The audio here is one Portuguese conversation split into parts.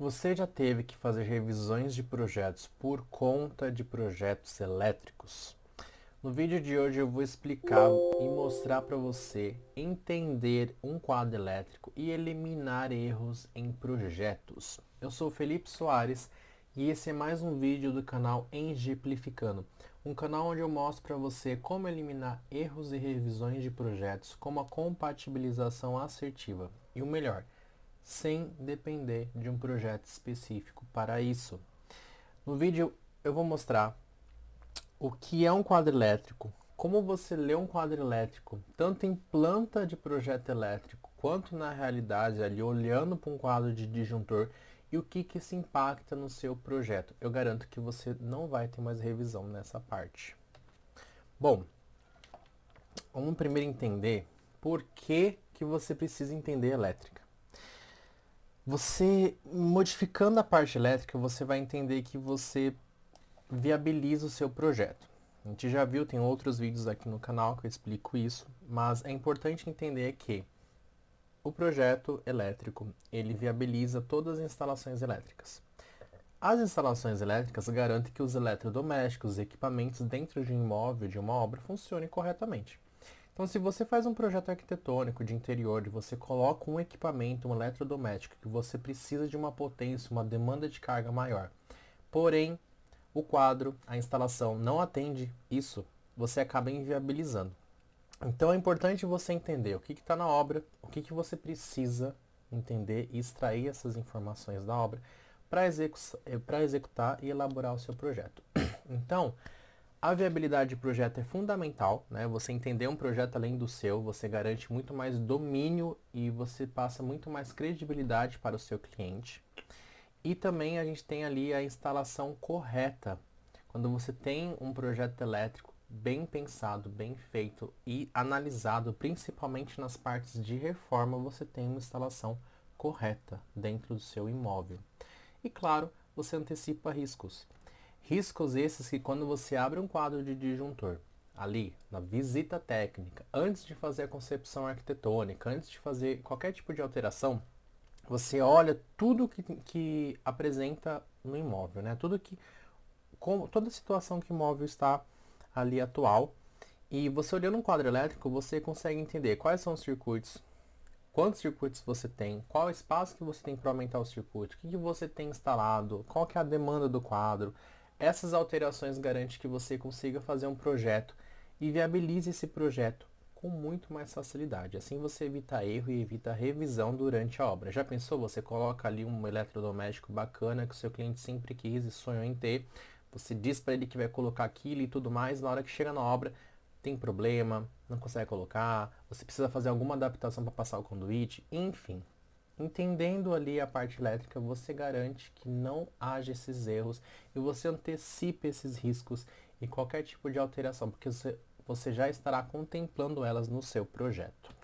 Você já teve que fazer revisões de projetos por conta de projetos elétricos? No vídeo de hoje eu vou explicar e mostrar para você entender um quadro elétrico e eliminar erros em projetos. Eu sou o Felipe Soares e esse é mais um vídeo do canal Engiplificando, um canal onde eu mostro para você como eliminar erros e revisões de projetos, como a compatibilização assertiva e o melhor, sem depender de um projeto específico para isso. No vídeo eu vou mostrar o que é um quadro elétrico, como você lê um quadro elétrico, tanto em planta de projeto elétrico, quanto na realidade ali olhando para um quadro de disjuntor e o que isso impacta no seu projeto. Eu garanto que você não vai ter mais revisão nessa parte. Bom, vamos primeiro entender por que você precisa entender elétrica. Você, modificando a parte elétrica, você vai entender que você viabiliza o seu projeto. A gente já viu, tem outros vídeos aqui no canal que eu explico isso, mas é importante entender que o projeto elétrico, ele viabiliza todas as instalações elétricas. As instalações elétricas garantem que os eletrodomésticos e equipamentos dentro de um imóvel, de uma obra, funcionem corretamente. Então, se você faz um projeto arquitetônico de interior, e você coloca um equipamento, um eletrodoméstico, que você precisa de uma potência, uma demanda de carga maior, porém, o quadro, a instalação não atende isso, você acaba inviabilizando. Então, é importante você entender o que está na obra, o que você precisa entender e extrair essas informações da obra para executar e elaborar o seu projeto. Então, a viabilidade de projeto é fundamental, né? Você entender um projeto além do seu, você garante muito mais domínio e você passa muito mais credibilidade para o seu cliente. E também a gente tem ali a instalação correta. Quando você tem um projeto elétrico bem pensado, bem feito e analisado, principalmente nas partes de reforma, você tem uma instalação correta dentro do seu imóvel. E claro, você antecipa riscos. Riscos esses que quando você abre um quadro de disjuntor, ali na visita técnica, antes de fazer a concepção arquitetônica, antes de fazer qualquer tipo de alteração, você olha tudo que apresenta no imóvel, né? Toda a situação que o imóvel está ali atual. E você olhando um quadro elétrico, você consegue entender quais são os circuitos, quantos circuitos você tem, qual o espaço que você tem para aumentar o circuito, o que você tem instalado, qual que é a demanda do quadro. Essas alterações garantem que você consiga fazer um projeto e viabilize esse projeto com muito mais facilidade. Assim você evita erro e evita revisão durante a obra. Já pensou? Você coloca ali um eletrodoméstico bacana que o seu cliente sempre quis e sonhou em ter. Você diz para ele que vai colocar aquilo e tudo mais, na hora que chega na obra, tem problema, não consegue colocar, você precisa fazer alguma adaptação para passar o conduíte, enfim. Entendendo ali a parte elétrica, você garante que não haja esses erros e você antecipe esses riscos e qualquer tipo de alteração, porque você já estará contemplando elas no seu projeto.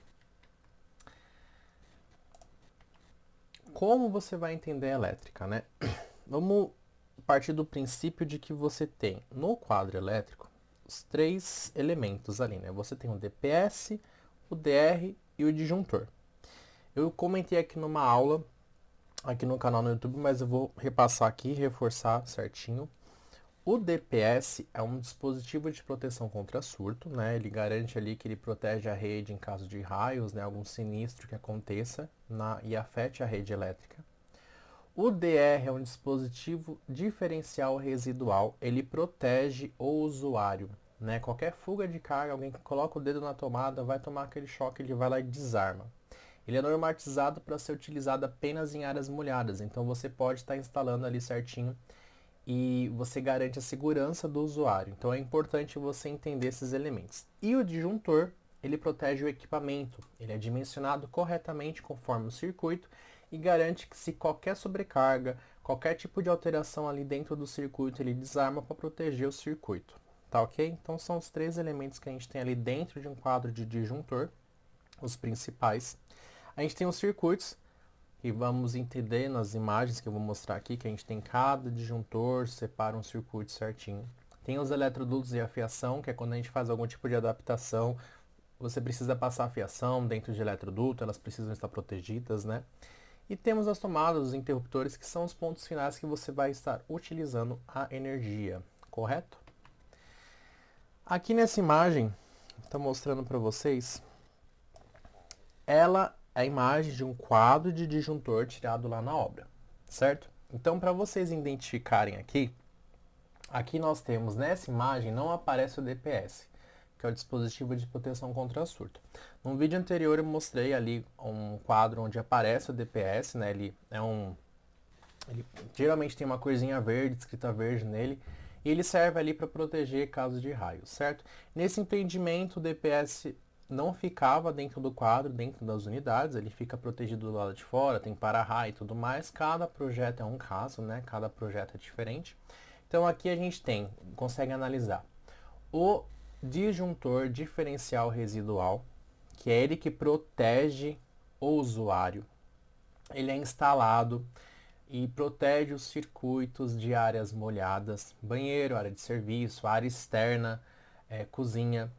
Como você vai entender a elétrica, né? Vamos partir do princípio de que você tem no quadro elétrico os três elementos ali, né? Você tem o DPS, o DR e o disjuntor. Eu comentei aqui numa aula, aqui no canal no YouTube, mas eu vou repassar aqui e reforçar certinho. O DPS é um dispositivo de proteção contra surto, né? Ele garante ali que ele protege a rede em caso de raios, né? Algum sinistro que aconteça e afete a rede elétrica. O DR é um dispositivo diferencial residual, ele protege o usuário, né? Qualquer fuga de carga, alguém que coloca o dedo na tomada vai tomar aquele choque, ele vai lá e desarma. Ele é normatizado para ser utilizado apenas em áreas molhadas, então você pode estar instalando ali certinho e você garante a segurança do usuário. Então é importante você entender esses elementos. E o disjuntor, ele protege o equipamento, ele é dimensionado corretamente conforme o circuito e garante que se qualquer sobrecarga, qualquer tipo de alteração ali dentro do circuito, ele desarma para proteger o circuito. Tá ok? Então são os três elementos que a gente tem ali dentro de um quadro de disjuntor, os principais. A gente tem os circuitos, e vamos entender nas imagens que eu vou mostrar aqui, que a gente tem cada disjuntor, separa um circuito certinho. Tem os eletrodutos e a fiação, que é quando a gente faz algum tipo de adaptação, você precisa passar a fiação dentro de eletroduto, elas precisam estar protegidas, né? E temos as tomadas, os interruptores, que são os pontos finais que você vai estar utilizando a energia, correto? Aqui nessa imagem, estou mostrando para vocês, ela é a imagem de um quadro de disjuntor tirado lá na obra, certo? Então, para vocês identificarem aqui nós temos, nessa imagem, não aparece o DPS, que é o dispositivo de proteção contra surto. No vídeo anterior eu mostrei ali um quadro onde aparece o DPS, né? Ele geralmente tem uma corzinha verde, escrita verde nele, e ele serve ali para proteger casos de raio, certo? Nesse empreendimento, o DPS não ficava dentro do quadro, dentro das unidades, ele fica protegido do lado de fora, tem para-raio e tudo mais. Cada projeto é um caso, né? Cada projeto é diferente. Então aqui a gente consegue analisar o disjuntor diferencial residual, que é ele que protege o usuário. Ele é instalado e protege os circuitos de áreas molhadas, banheiro, área de serviço, área externa, cozinha.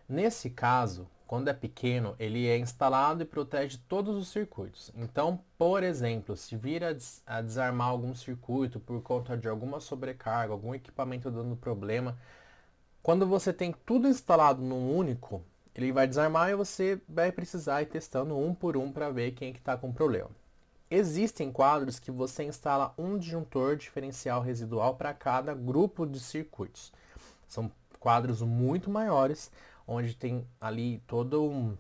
Nesse caso, quando é pequeno, ele é instalado e protege todos os circuitos. Então, por exemplo, se vir a desarmar algum circuito por conta de alguma sobrecarga, algum equipamento dando problema, quando você tem tudo instalado num único, ele vai desarmar e você vai precisar ir testando um por um para ver quem é que está com problema. Existem quadros que você instala um disjuntor diferencial residual para cada grupo de circuitos. São quadros muito maiores, onde tem ali todo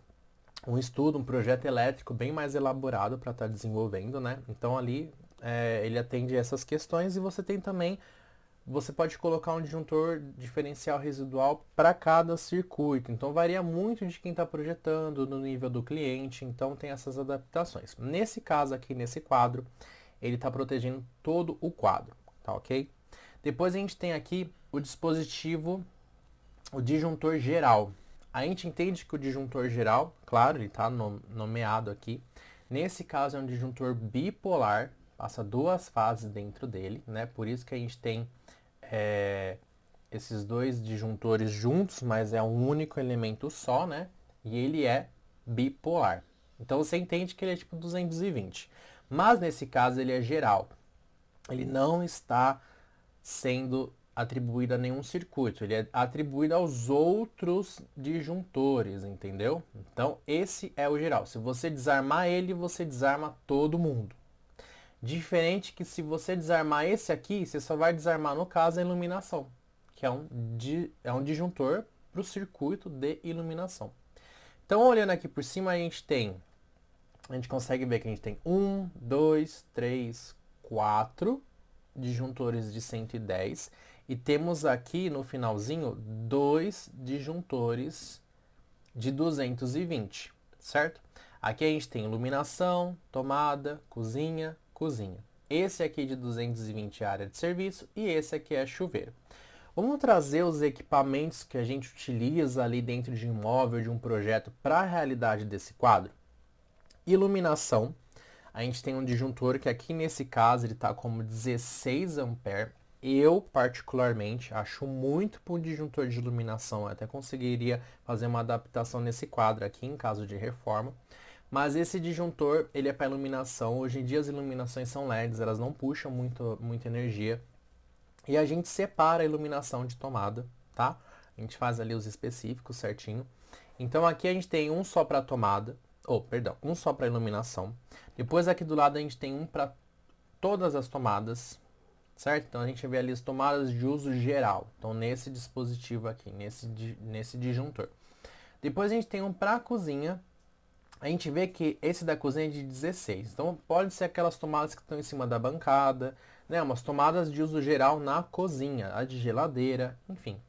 um estudo, um projeto elétrico bem mais elaborado para estar desenvolvendo, né? Então ali ele atende essas questões e você pode colocar um disjuntor diferencial residual para cada circuito. Então varia muito de quem está projetando, no nível do cliente, então tem essas adaptações. Nesse caso aqui, nesse quadro, ele está protegendo todo o quadro, tá ok? Depois a gente tem aqui o dispositivo, o disjuntor geral. A gente entende que o disjuntor geral, claro, ele está nomeado aqui. Nesse caso é um disjuntor bipolar, passa duas fases dentro dele, né? Por isso que a gente tem esses dois disjuntores juntos, mas é um único elemento só, né? E ele é bipolar. Então você entende que ele é tipo 220. Mas nesse caso ele é geral. Ele não está sendo atribuído a nenhum circuito, ele é atribuído aos outros disjuntores, entendeu? Então esse é o geral. Se você desarmar ele, você desarma todo mundo. Diferente que se você desarmar esse aqui, você só vai desarmar, no caso, a iluminação, que é um disjuntor para o circuito de iluminação. Então, olhando aqui por cima, a gente consegue ver que a gente tem 1, 2, 3, 4 disjuntores de 110 e temos aqui no finalzinho 2 disjuntores de 220, certo? Aqui a gente tem iluminação, tomada, cozinha. Esse aqui de 220 é área de serviço e esse aqui é chuveiro. Vamos trazer os equipamentos que a gente utiliza ali dentro de um imóvel, de um projeto, para a realidade desse quadro. Iluminação, a gente tem um disjuntor que aqui nesse caso ele está como 16 ampere. Eu, particularmente, acho muito para um disjuntor de iluminação. Eu até conseguiria fazer uma adaptação nesse quadro aqui, em caso de reforma. Mas esse disjuntor, ele é para iluminação. Hoje em dia as iluminações são LEDs, elas não puxam muita energia. E a gente separa a iluminação de tomada, tá? A gente faz ali os específicos certinho. Então aqui a gente tem um só para tomada, um só para iluminação. Depois aqui do lado a gente tem um para todas as tomadas, certo? Então a gente vê ali as tomadas de uso geral. Então nesse dispositivo aqui, nesse disjuntor. Depois a gente tem um para a cozinha. A gente vê que esse da cozinha é de 16. Então pode ser aquelas tomadas que estão em cima da bancada, né? Umas tomadas de uso geral na cozinha, a de geladeira, enfim.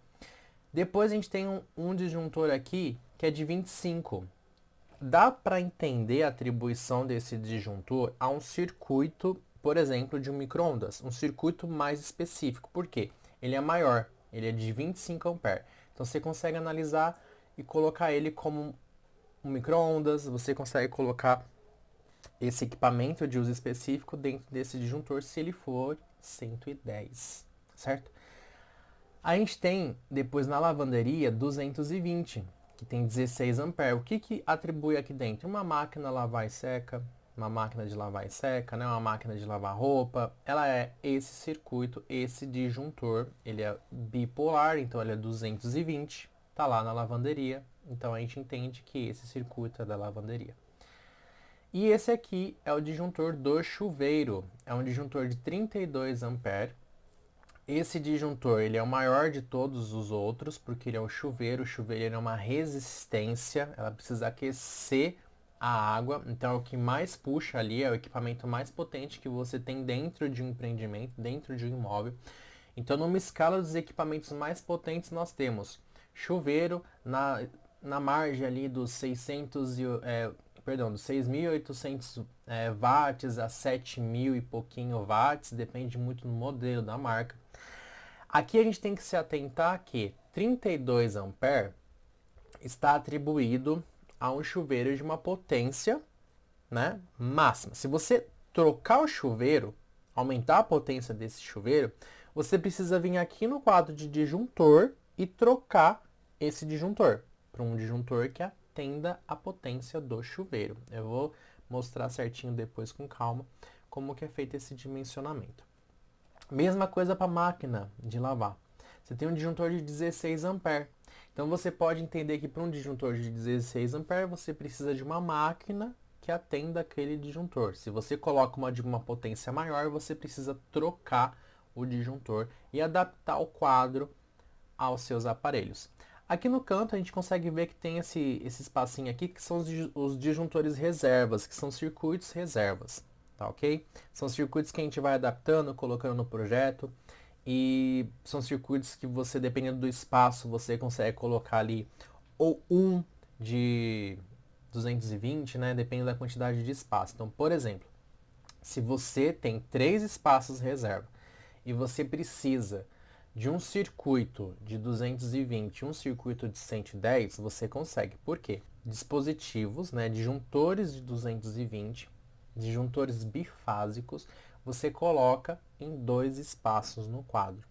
Depois a gente tem um disjuntor aqui que é de 25. Dá para entender a atribuição desse disjuntor a um circuito, por exemplo, de um micro-ondas. Um circuito mais específico. Por quê? Ele é maior, ele é de 25 ampere. Então você consegue analisar e colocar ele como um micro-ondas, você consegue colocar esse equipamento de uso específico dentro desse disjuntor se ele for 110, certo? A gente tem, depois na lavanderia, 220, que tem 16 ampere. O que atribui aqui dentro? Uma máquina lavar e seca, uma máquina de lavar e seca, né? Uma máquina de lavar roupa. Ela é esse circuito, esse disjuntor. Ele é bipolar, então ele é 220. Tá lá na lavanderia. Então a gente entende que esse circuito é da lavanderia. E esse aqui é o disjuntor do chuveiro. É um disjuntor de 32 amperes. Esse disjuntor ele é o maior de todos os outros, porque ele é um chuveiro. O chuveiro ele é uma resistência, ela precisa aquecer a água. Então é o que mais puxa ali, é o equipamento mais potente que você tem dentro de um empreendimento, dentro de um imóvel. Então, numa escala dos equipamentos mais potentes, nós temos chuveiro na margem ali dos 6.800 watts a 7.000 e pouquinho watts, depende muito do modelo da marca. Aqui a gente tem que se atentar que 32 ampere está atribuído a um chuveiro de uma potência, né, máxima. Se você trocar o chuveiro, aumentar a potência desse chuveiro, você precisa vir aqui no quadro de disjuntor e trocar esse disjuntor para um disjuntor que atenda a potência do chuveiro. Eu vou mostrar certinho depois com calma como que é feito esse dimensionamento. Mesma coisa para a máquina de lavar. Você tem um disjuntor de 16 ampere. Então você pode entender que para um disjuntor de 16 ampere você precisa de uma máquina que atenda aquele disjuntor. Se você coloca uma de uma potência maior, você precisa trocar o disjuntor e adaptar o quadro aos seus aparelhos. Aqui no canto a gente consegue ver que tem esse espacinho aqui que são os disjuntores reservas, que são circuitos reservas, tá ok? São circuitos que a gente vai adaptando, colocando no projeto e são circuitos que você, dependendo do espaço, você consegue colocar ali ou um de 220, né? Depende da quantidade de espaço. Então, por exemplo, se você tem 3 espaços reserva e você precisa de um circuito de 220 e um circuito de 110, você consegue. Por quê? Dispositivos, né, disjuntores de 220, disjuntores bifásicos, você coloca em 2 espaços no quadro.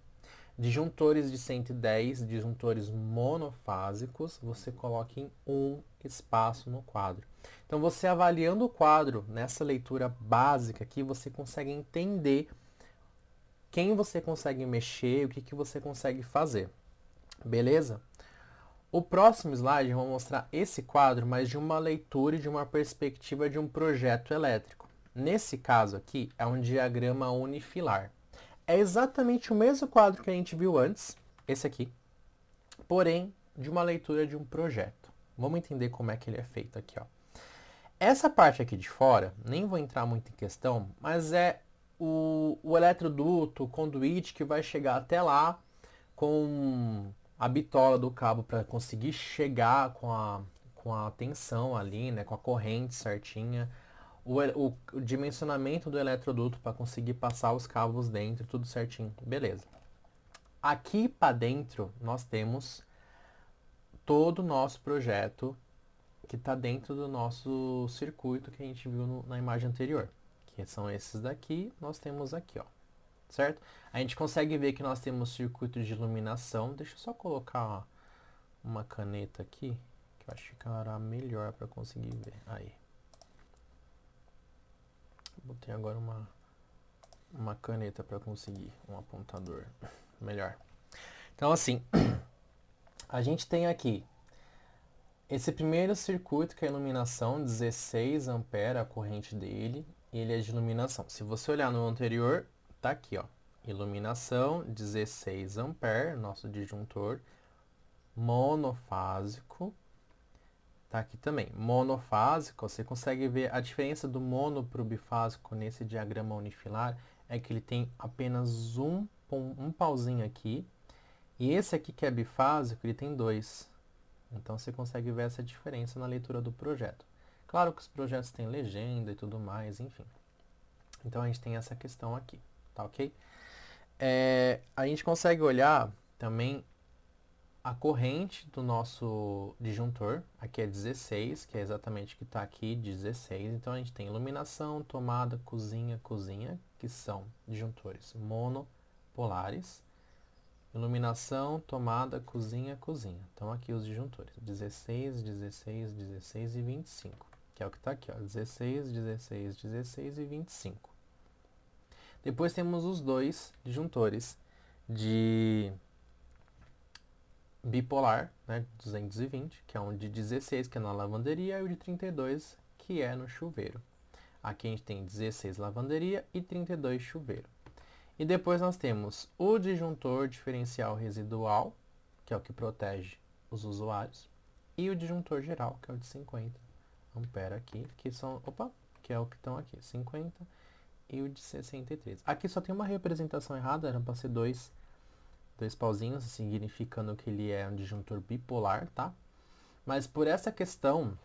Disjuntores de 110, disjuntores monofásicos, você coloca em um espaço no quadro. Então, você avaliando o quadro nessa leitura básica aqui, você consegue entender quem você consegue mexer, o que você consegue fazer. Beleza? O próximo slide eu vou mostrar esse quadro, mas de uma leitura e de uma perspectiva de um projeto elétrico. Nesse caso aqui, é um diagrama unifilar. É exatamente o mesmo quadro que a gente viu antes, esse aqui, porém de uma leitura de um projeto. Vamos entender como é que ele é feito aqui, ó. Essa parte aqui de fora, nem vou entrar muito em questão, mas é o eletroduto, o conduíte que vai chegar até lá com a bitola do cabo para conseguir chegar com a tensão ali, né, com a corrente certinha, o dimensionamento do eletroduto para conseguir passar os cabos dentro, tudo certinho, beleza. Aqui para dentro nós temos todo o nosso projeto que está dentro do nosso circuito que a gente viu na imagem anterior, que são esses daqui, nós temos aqui, ó, certo? A gente consegue ver que nós temos circuito de iluminação. Deixa eu só colocar uma caneta aqui, que eu acho que ficará melhor para conseguir ver. Aí. Botei agora uma caneta para conseguir, um apontador melhor. Então, assim, a gente tem aqui esse primeiro circuito que é a iluminação, 16 ampere a corrente dele, ele é de iluminação. Se você olhar no anterior, tá aqui, ó. Iluminação, 16 ampere, nosso disjuntor, monofásico, tá aqui também. Monofásico, você consegue ver a diferença do mono para o bifásico nesse diagrama unifilar, é que ele tem apenas um pauzinho aqui, e esse aqui que é bifásico, ele tem 2. Então você consegue ver essa diferença na leitura do projeto. Claro que os projetos têm legenda e tudo mais, enfim. Então a gente tem essa questão aqui, tá ok? A gente consegue olhar também a corrente do nosso disjuntor. Aqui é 16, que é exatamente o que está aqui, 16. Então a gente tem iluminação, tomada, cozinha, cozinha, que são disjuntores monopolares. Iluminação, tomada, cozinha, cozinha. Então aqui os disjuntores, 16, 16, 16 e 25, que é o que está aqui, ó, 16, 16, 16 e 25. Depois temos os dois disjuntores de bipolar, né, 220, que é um de 16, que é na lavanderia, e o de 32, que é no chuveiro. Aqui a gente tem 16 lavanderia e 32 chuveiro. E depois nós temos o disjuntor diferencial residual, que é o que protege os usuários, e o disjuntor geral, que é o de 50 ampere aqui, que são, que é o que estão aqui, 50 e o de 63. Aqui só tem uma representação errada, era para ser dois pauzinhos, significando que ele é um disjuntor bipolar, tá? Mas por essa questão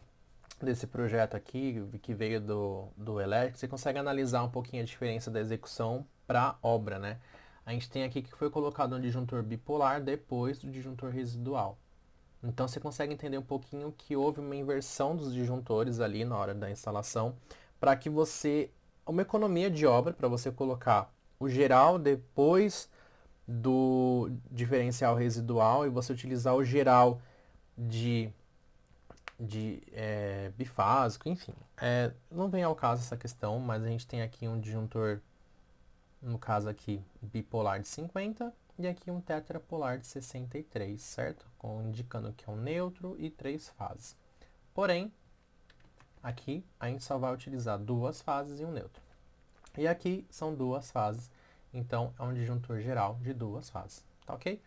desse projeto aqui, que veio do elétrico, você consegue analisar um pouquinho a diferença da execução para obra, né? A gente tem aqui que foi colocado um disjuntor bipolar depois do disjuntor residual. Então você consegue entender um pouquinho que houve uma inversão dos disjuntores ali na hora da instalação, para que você, uma economia de obra, para você colocar o geral depois do diferencial residual e você utilizar o geral de bifásico, enfim. Não vem ao caso essa questão, mas a gente tem aqui um disjuntor, no caso aqui, bipolar de 50 e aqui um tetrapolar de 63, certo? Indicando que é um neutro e 3 fases. Porém, aqui a gente só vai utilizar 2 fases e um neutro. E aqui são 2 fases, então é um disjuntor geral de 2 fases, tá ok?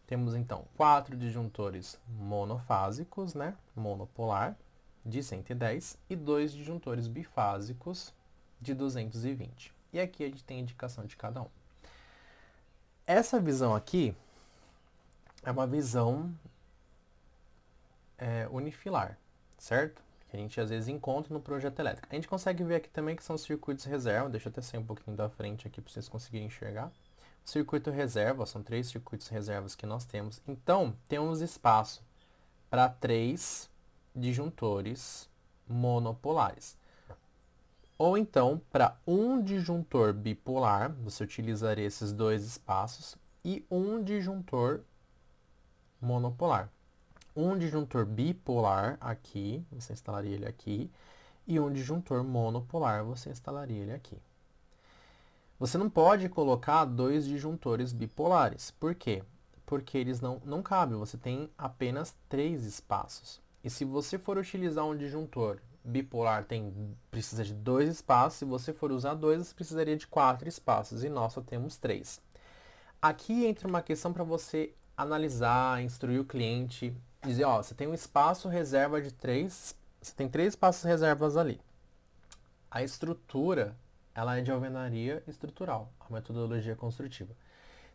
Temos então 4 disjuntores monofásicos, né, monopolar, de 110, e 2 disjuntores bifásicos de 220. E aqui a gente tem a indicação de cada um. Essa visão aqui é uma visão unifilar, certo? Que a gente às vezes encontra no projeto elétrico. A gente consegue ver aqui também que são circuitos reserva. Deixa eu até sair um pouquinho da frente aqui para vocês conseguirem enxergar. Circuito reserva, são 3 circuitos reservas que nós temos. Então, temos espaço para 3 disjuntores monopolares. Ou então, para um disjuntor bipolar, você utilizaria esses 2 espaços, e um disjuntor monopolar. Um disjuntor bipolar aqui, você instalaria ele aqui, e um disjuntor monopolar, você instalaria ele aqui. Você não pode colocar 2 disjuntores bipolares. Por quê? Porque eles não cabem, você tem apenas 3 espaços. E se você for utilizar um disjuntor bipolar, precisa de 2 espaços. Se você for usar 2, você precisaria de 4 espaços, e nós só temos 3. Aqui entra uma questão para você analisar, instruir o cliente, dizer, ó, você tem um espaço reserva de 3, você tem 3 espaços reservas ali. A estrutura, ela é de alvenaria estrutural, a metodologia construtiva.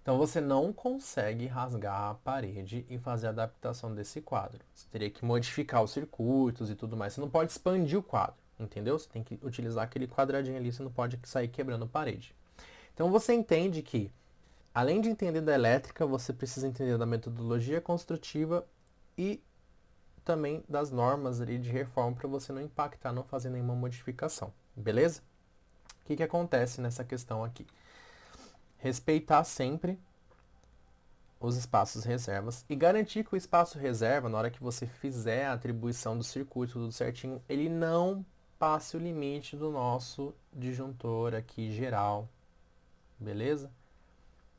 Então você não consegue rasgar a parede e fazer a adaptação desse quadro. Você teria que modificar os circuitos e tudo mais. Você não pode expandir o quadro, entendeu? Você tem que utilizar aquele quadradinho ali, você não pode sair quebrando parede. Então você entende que, além de entender da elétrica, você precisa entender da metodologia construtiva e também das normas ali de reforma para você não impactar, não fazer nenhuma modificação. Beleza? O que acontece nessa questão aqui? Respeitar sempre os espaços reservas e garantir que o espaço reserva, na hora que você fizer a atribuição do circuito tudo certinho, ele não passe o limite do nosso disjuntor aqui geral. Beleza?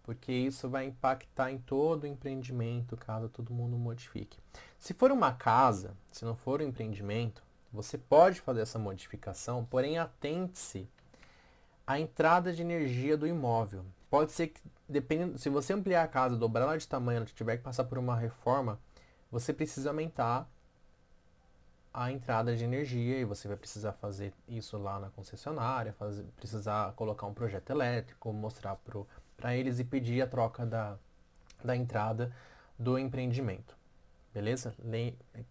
Porque isso vai impactar em todo o empreendimento, caso todo mundo modifique. Se for uma casa, se não for um empreendimento, você pode fazer essa modificação, porém atente-se à entrada de energia do imóvel. Pode ser que, dependendo, se você ampliar a casa, dobrar ela de tamanho, ela tiver que passar por uma reforma, você precisa aumentar a entrada de energia e você vai precisar fazer isso lá na concessionária, precisar colocar um projeto elétrico, mostrar para eles e pedir a troca da entrada do empreendimento. Beleza?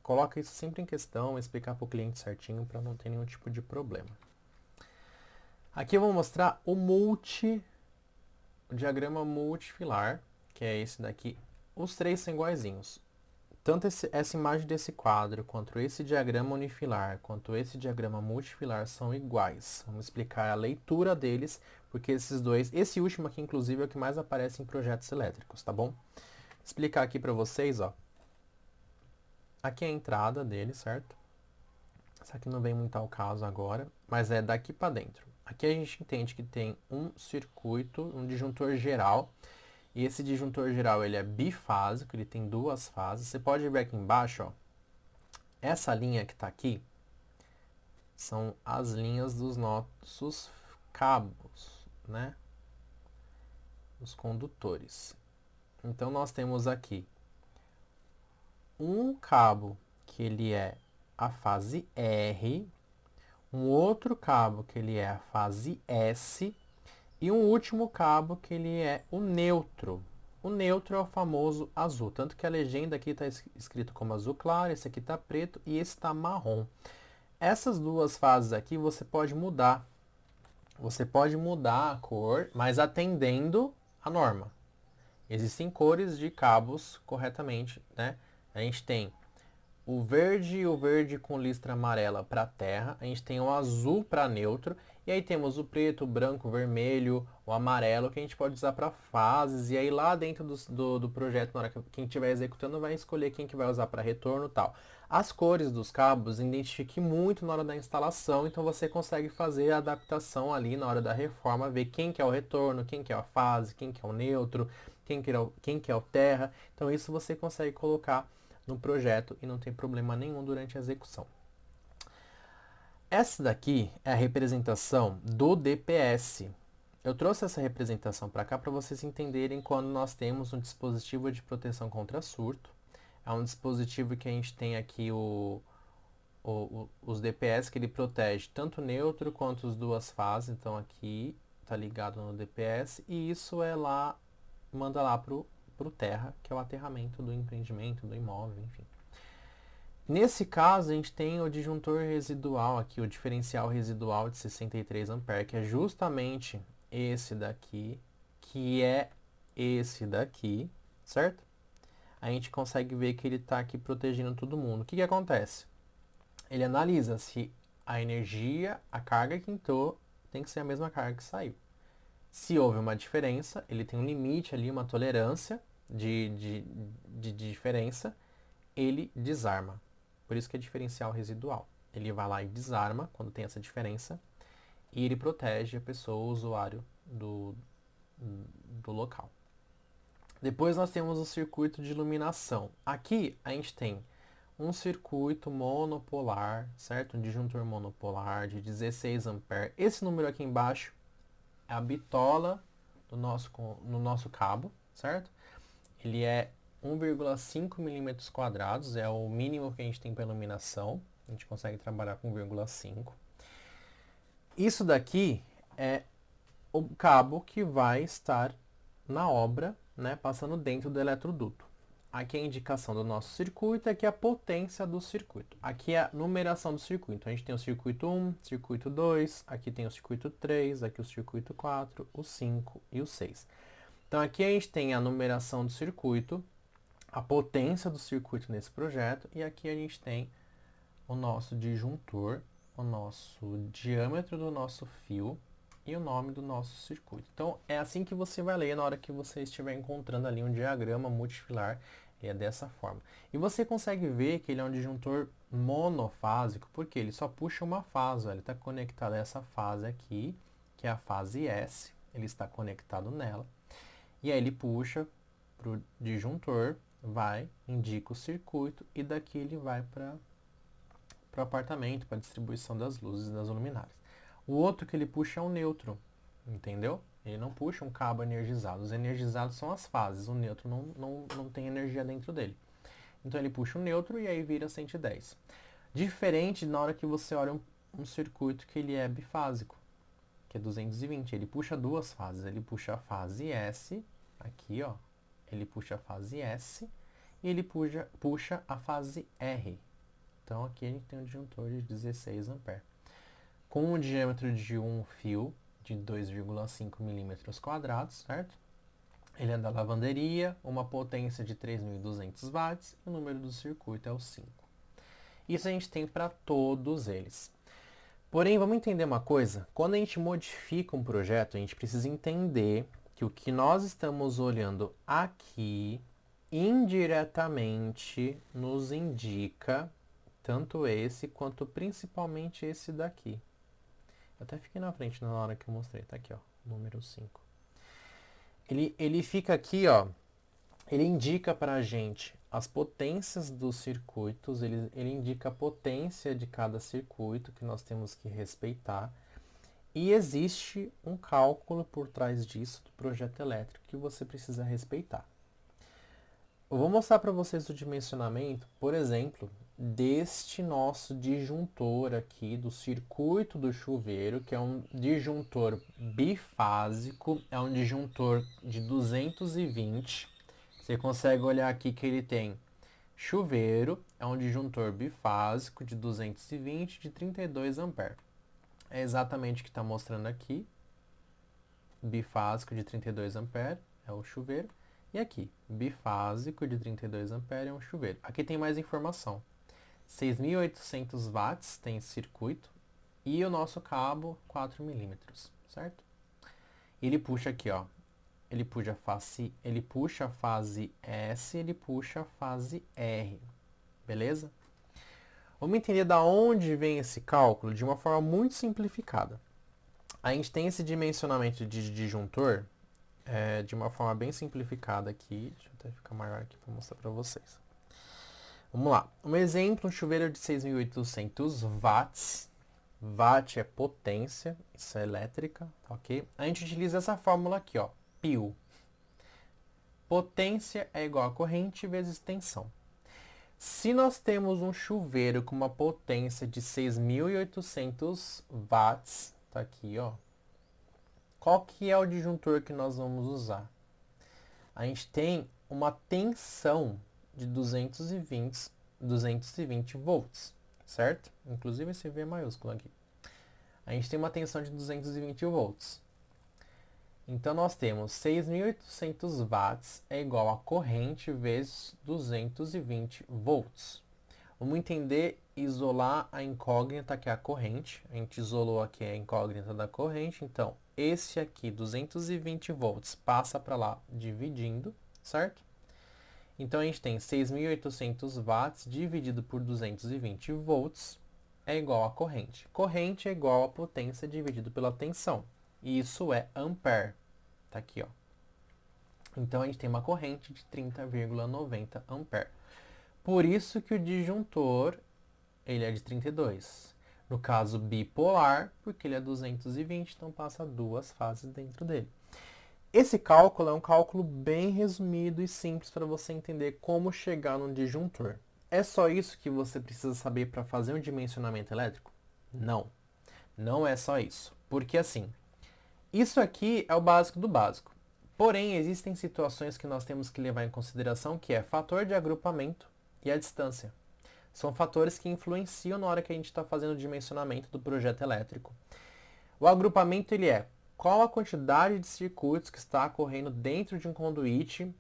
Coloca isso sempre em questão, explicar para o cliente certinho para não ter nenhum tipo de problema. Aqui eu vou mostrar o diagrama multifilar, que é esse daqui. Os 3 são iguaizinhos. Tanto essa imagem desse quadro, quanto esse diagrama unifilar, quanto esse diagrama multifilar são iguais. Vamos explicar a leitura deles, porque esses dois, esse último aqui inclusive é o que mais aparece em projetos elétricos, tá bom? Vou explicar aqui para vocês, ó. Aqui é a entrada dele, certo? Isso aqui não vem muito ao caso agora, mas é daqui para dentro. Aqui a gente entende que tem um circuito, um disjuntor geral, e esse disjuntor geral ele é bifásico, ele tem duas fases. Você pode ver aqui embaixo, ó, essa linha que está aqui são as linhas dos nossos cabos, né? Os condutores. Então nós temos aqui um cabo que ele é a fase R, um outro cabo que ele é a fase S e um último cabo que ele é o neutro. O neutro é o famoso azul, tanto que a legenda aqui está escrito como azul claro, esse aqui está preto e esse está marrom. Essas duas fases aqui você pode mudar. Você pode mudar a cor, mas atendendo a norma. Existem cores de cabos corretamente, né? A gente tem o verde e o verde com listra amarela para terra, a gente tem o azul para neutro, e aí temos o preto, o branco, o vermelho, o amarelo, que a gente pode usar para fases, e aí lá dentro do projeto, na hora que quem estiver executando vai escolher quem que vai usar para retorno e tal. As cores dos cabos identifique muito na hora da instalação, então você consegue fazer a adaptação ali na hora da reforma, ver quem que é o retorno, quem que é a fase, quem que é o neutro, quem que é o terra, então isso você consegue colocar no projeto e não tem problema nenhum durante a execução. Essa daqui é a representação do DPS. Eu trouxe essa representação para cá para vocês entenderem quando nós temos um dispositivo de proteção contra surto. É um dispositivo que a gente tem aqui os DPS que ele protege tanto o neutro quanto as duas fases. Então aqui está ligado no DPS e isso é lá, manda lá para o terra, que é o aterramento do empreendimento, do imóvel, enfim. Nesse caso, a gente tem o disjuntor residual aqui, o diferencial residual de 63 A, que é justamente esse daqui, que é esse daqui, certo? A gente consegue ver que ele está aqui protegendo todo mundo. O que acontece? Ele analisa se a energia, a carga que entrou, tem que ser a mesma carga que saiu. Se houve uma diferença, ele tem um limite ali, uma tolerância de diferença, ele desarma. Por isso que é diferencial residual. Ele vai lá e desarma quando tem essa diferença e ele protege a pessoa, o usuário do local. Depois nós temos o circuito de iluminação. Aqui a gente tem um circuito monopolar, certo? Um disjuntor monopolar de 16 A. Esse número aqui embaixo é a bitola no nosso cabo, certo? Ele é 1,5 milímetros quadrados, é o mínimo que a gente tem para iluminação. A gente consegue trabalhar com 1,5. Isso daqui é o cabo que vai estar na obra, né, passando dentro do eletroduto. Aqui é a indicação do nosso circuito, aqui é a potência do circuito. Aqui é a numeração do circuito. A gente tem o circuito 1, circuito 2, aqui tem o circuito 3, aqui o circuito 4, o 5 e o 6. Então aqui a gente tem a numeração do circuito, a potência do circuito nesse projeto, e aqui a gente tem o nosso disjuntor, o nosso diâmetro do nosso fio e o nome do nosso circuito. Então é assim que você vai ler na hora que você estiver encontrando ali um diagrama multifilar, é dessa forma. E você consegue ver que ele é um disjuntor monofásico, porque ele só puxa uma fase, ele está conectado a essa fase aqui, que é a fase S, ele está conectado nela, e aí ele puxa para o disjuntor, vai, indica o circuito e daqui ele vai para o apartamento, para a distribuição das luzes e das luminárias. O outro que ele puxa é o neutro, entendeu? Ele não puxa um cabo energizado. Os energizados são as fases, o neutro não tem energia dentro dele. Então ele puxa o neutro e aí vira 110. Diferente na hora que você olha um circuito que ele é bifásico, que é 220. Ele puxa duas fases. Ele puxa a fase S, aqui ó, ele puxa a fase S e ele puxa a fase R. Então aqui a gente tem um disjuntor de 16 A. Com um diâmetro de um fio de 2,5 milímetros quadrados, certo? Ele é da lavanderia, uma potência de 3.200 watts e o número do circuito é o 5. Isso a gente tem para todos eles. Porém, vamos entender uma coisa. Quando a gente modifica um projeto, a gente precisa entender que o que nós estamos olhando aqui indiretamente nos indica Tanto esse, quanto principalmente esse daqui. Eu até fiquei na frente na hora que eu mostrei. Tá aqui, ó. Número 5. Ele fica aqui, ó. Ele indica pra gente as potências dos circuitos. Ele indica a potência de cada circuito que nós temos que respeitar. E existe um cálculo por trás disso, do projeto elétrico, que você precisa respeitar. Eu vou mostrar para vocês o dimensionamento, por exemplo, deste nosso disjuntor aqui, do circuito do chuveiro, que é um disjuntor bifásico, é um disjuntor de 220. Você consegue olhar aqui que ele tem chuveiro, é um disjuntor bifásico de 220 de 32 amperes. É exatamente o que está mostrando aqui, bifásico de 32 amperes, é o chuveiro. E aqui, bifásico de 32 amperes é um chuveiro. Aqui tem mais informação. 6.800 watts tem circuito e o nosso cabo 4 milímetros, certo? Ele puxa aqui, ó. Ele puxa a fase S, ele puxa a fase R. Beleza? Vamos entender da onde vem esse cálculo de uma forma muito simplificada. A gente tem esse dimensionamento de disjuntor de uma forma bem simplificada aqui. Deixa eu até ficar maior aqui para mostrar para vocês. Vamos lá. Um exemplo, um chuveiro de 6.800 watts. Watt é potência, isso é elétrica, ok? A gente utiliza essa fórmula aqui, ó, π. Potência é igual a corrente vezes tensão. Se nós temos um chuveiro com uma potência de 6.800 watts, tá aqui, ó. Qual que é o disjuntor que nós vamos usar? A gente tem uma tensão de 220 volts, certo? Inclusive esse V é maiúsculo aqui. A gente tem uma tensão de 220 volts. Então, nós temos 6.800 watts é igual a corrente vezes 220 volts. Vamos entender, isolar a incógnita que é a corrente. A gente isolou aqui a incógnita da corrente. Então, esse aqui, 220 volts, passa para lá dividindo, certo? Então, a gente tem 6.800 watts dividido por 220 volts é igual a corrente. Corrente é igual a potência dividido pela tensão. E isso é ampere. Tá aqui, ó. Então, a gente tem uma corrente de 30,90 ampere. Por isso que o disjuntor, ele é de 32. No caso bipolar, porque ele é 220, então passa duas fases dentro dele. Esse cálculo é um cálculo bem resumido e simples para você entender como chegar num disjuntor. É só isso que você precisa saber para fazer um dimensionamento elétrico? Não. Não é só isso. Porque assim, isso aqui é o básico do básico. Porém, existem situações que nós temos que levar em consideração, que é fator de agrupamento e a distância. São fatores que influenciam na hora que a gente está fazendo o dimensionamento do projeto elétrico. O agrupamento ele é qual a quantidade de circuitos que está correndo dentro de um conduíte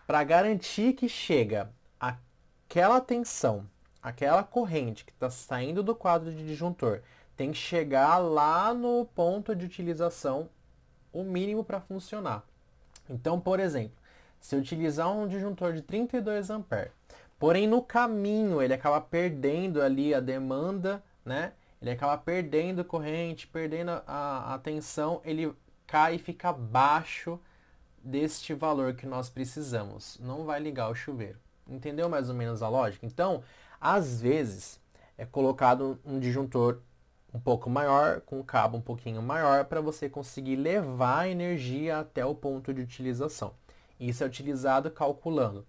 para garantir que chega aquela tensão, aquela corrente que está saindo do quadro de disjuntor, tem que chegar lá no ponto de utilização o mínimo para funcionar. Então, por exemplo, se eu utilizar um disjuntor de 32 amperes, porém no caminho ele acaba perdendo ali a demanda, né? Ele acaba perdendo corrente, perdendo a tensão, ele cai e fica abaixo deste valor que nós precisamos. Não vai ligar o chuveiro. Entendeu mais ou menos a lógica? Então, às vezes, é colocado um disjuntor um pouco maior, com um cabo um pouquinho maior, para você conseguir levar a energia até o ponto de utilização. Isso é utilizado calculando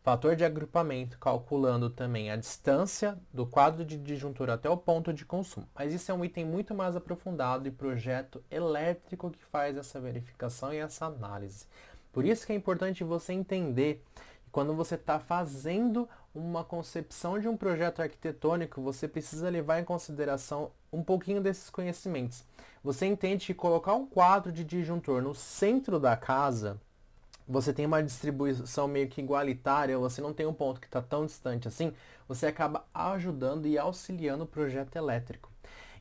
fator de agrupamento, calculando também a distância do quadro de disjuntor até o ponto de consumo. Mas isso é um item muito mais aprofundado e projeto elétrico que faz essa verificação e essa análise. Por isso que é importante você entender que quando você está fazendo uma concepção de um projeto arquitetônico, você precisa levar em consideração um pouquinho desses conhecimentos. Você entende que colocar um quadro de disjuntor no centro da casa, você tem uma distribuição meio que igualitária, você não tem um ponto que está tão distante assim, você acaba ajudando e auxiliando o projeto elétrico.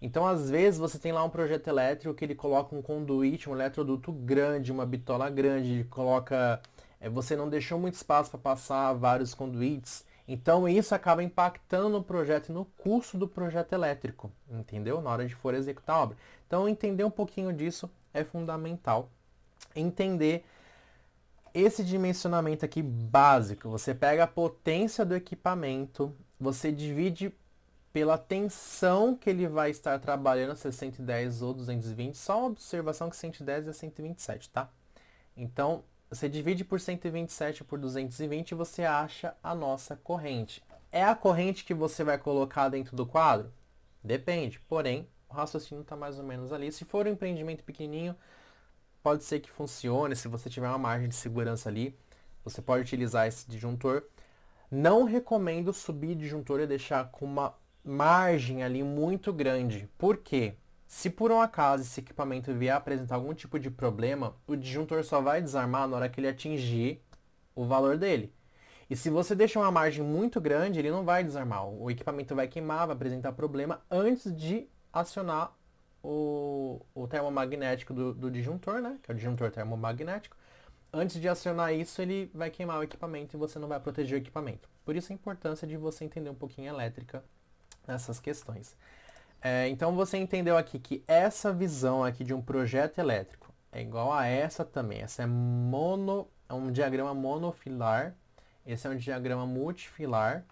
Então, às vezes, você tem lá um projeto elétrico que ele coloca um conduíte, um eletroduto grande, uma bitola grande, coloca... você não deixou muito espaço para passar vários conduítes, Então isso acaba impactando no projeto e no custo do projeto elétrico, entendeu? Na hora de for executar a obra. Então entender um pouquinho disso é fundamental. Entender esse dimensionamento aqui básico. Você pega a potência do equipamento, você divide pela tensão que ele vai estar trabalhando, se é 110 ou 220. Só uma observação que 110 é 127, tá? Então, você divide por 127 por 220 e você acha a nossa corrente. É a corrente que você vai colocar dentro do quadro? Depende, porém, o raciocínio está mais ou menos ali. Se for um empreendimento pequenininho, pode ser que funcione. Se você tiver uma margem de segurança ali, você pode utilizar esse disjuntor. Não recomendo subir disjuntor e deixar com uma margem ali muito grande. Por quê? Se por um acaso esse equipamento vier apresentar algum tipo de problema, o disjuntor só vai desarmar na hora que ele atingir o valor dele. E se você deixar uma margem muito grande, ele não vai desarmar. O equipamento vai queimar, vai apresentar problema antes de acionar o termomagnético do disjuntor, né? Que é o disjuntor termomagnético. Antes de acionar isso, ele vai queimar o equipamento e você não vai proteger o equipamento. Por isso a importância de você entender um pouquinho a elétrica nessas questões. Então você entendeu aqui que essa visão aqui de um projeto elétrico é igual a essa também. Essa é um diagrama monofilar, esse é um diagrama multifilar,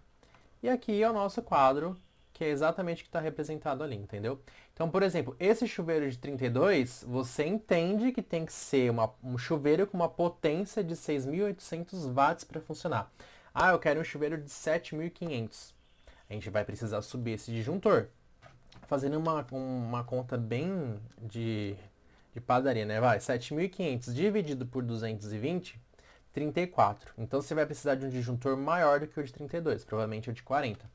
e aqui é o nosso quadro, que é exatamente o que está representado ali, entendeu? Então, por exemplo, esse chuveiro de 32, você entende que tem que ser um chuveiro com uma potência de 6.800 watts para funcionar. Ah, eu quero um chuveiro de 7.500. A gente vai precisar subir esse disjuntor. Fazendo uma conta bem de padaria, né? Vai, 7.500 dividido por 220, 34. Então você vai precisar de um disjuntor maior do que o de 32, provavelmente o de 40.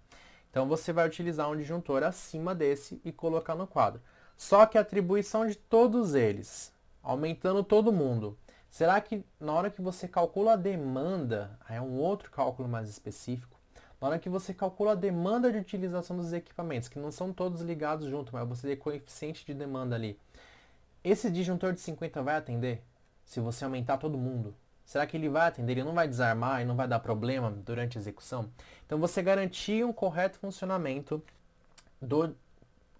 Então você vai utilizar um disjuntor acima desse e colocar no quadro. Só que a atribuição de todos eles, aumentando todo mundo, será que na hora que você calcula a demanda, aí é um outro cálculo mais específico, na hora que você calcula a demanda de utilização dos equipamentos, que não são todos ligados junto, mas você tem coeficiente de demanda ali, esse disjuntor de 50 vai atender? Se você aumentar todo mundo? Será que ele vai atender? Ele não vai desarmar e não vai dar problema durante a execução? Então você garantir um correto funcionamento do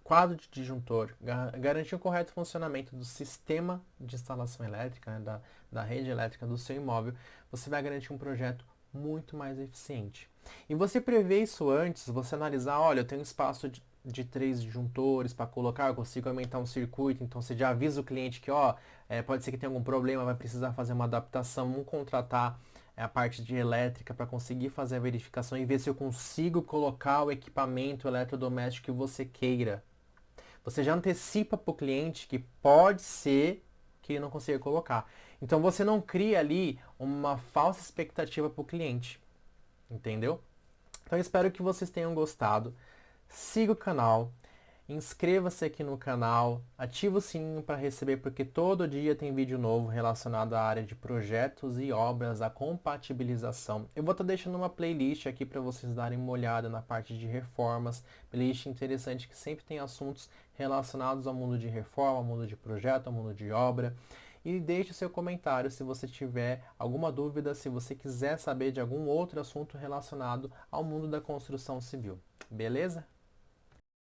quadro de disjuntor, garantir um correto funcionamento do sistema de instalação elétrica, né, da rede elétrica do seu imóvel, você vai garantir um projeto muito mais eficiente. E você prevê isso antes, você analisar, olha, eu tenho espaço de 3 disjuntores para colocar, eu consigo aumentar um circuito, então você já avisa o cliente que, ó, pode ser que tenha algum problema, vai precisar fazer uma adaptação, vamos contratar a parte de elétrica para conseguir fazer a verificação e ver se eu consigo colocar o equipamento eletrodoméstico que você queira. Você já antecipa para o cliente que pode ser que ele não consiga colocar. Então você não cria ali uma falsa expectativa para o cliente. Entendeu? Então eu espero que vocês tenham gostado. Siga o canal, inscreva-se aqui no canal, ativa o sininho para receber, porque todo dia tem vídeo novo relacionado à área de projetos e obras, a compatibilização. Eu vou estar deixando uma playlist aqui para vocês darem uma olhada na parte de reformas, playlist interessante que sempre tem assuntos relacionados ao mundo de reforma, ao mundo de projeto, ao mundo de obra. E deixe o seu comentário se você tiver alguma dúvida, se você quiser saber de algum outro assunto relacionado ao mundo da construção civil. Beleza?